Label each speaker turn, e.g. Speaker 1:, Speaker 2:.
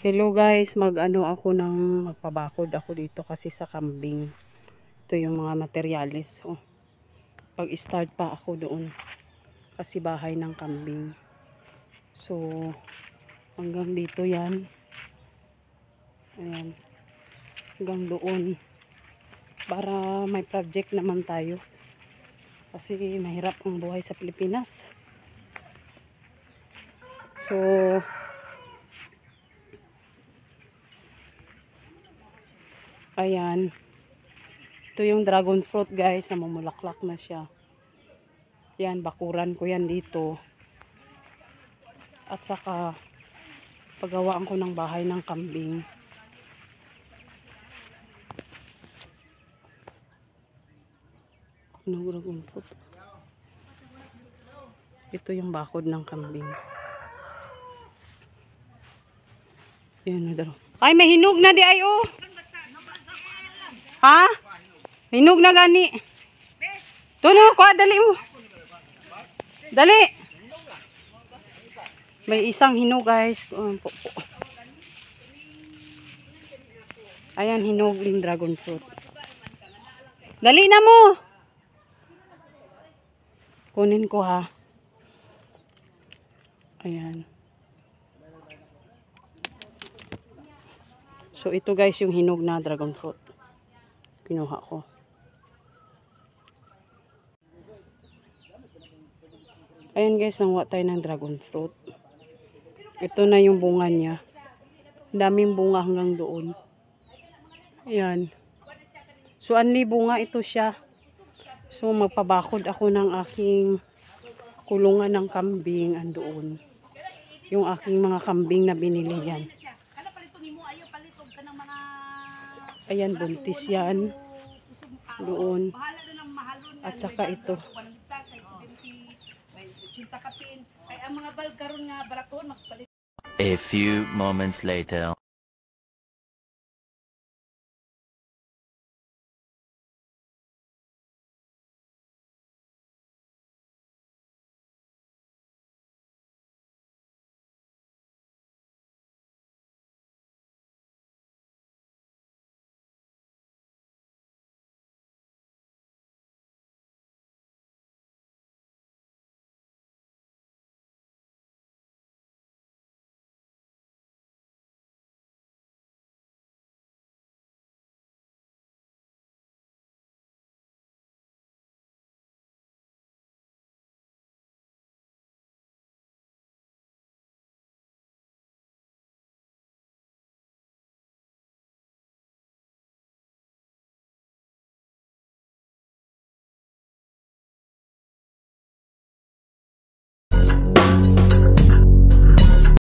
Speaker 1: Hello guys, magpabakod ako dito kasi sa kambing. Ito yung mga materyales. So, pag-start pa ako doon kasi bahay ng kambing. So, hanggang dito yan. Ayan. Hanggang doon. Para may project naman tayo. Kasi mahirap ang buhay sa Pilipinas. So, ayan. Ito yung dragon fruit guys, namumulaklak na siya. Yan, bakuran ko yan dito. At saka, paggawaan ko ng bahay ng kambing. Dragon fruit. Ito yung bakod ng kambing. Yan, ay, may hinog na di ay oh. Ha? Hinog na gani. Tuno, kuha, dali mo. Dali. May isang hinog guys. Ayan, hinog yung dragon fruit. Dali na mo. Kunin ko ha. Ayan. So ito guys yung hinog na dragon fruit. Kinuha ko. Ayan guys, nangwa tayo ng dragon fruit. Ito na yung bunga niya. Daming bunga hanggang doon. Ayan. So anli bunga ito siya. So magpabakod ako ng aking kulungan ng kambing andoon. Yung aking mga kambing na binili yan. Ayan, buntis yan. Doon. At saka ito.
Speaker 2: A few moments later.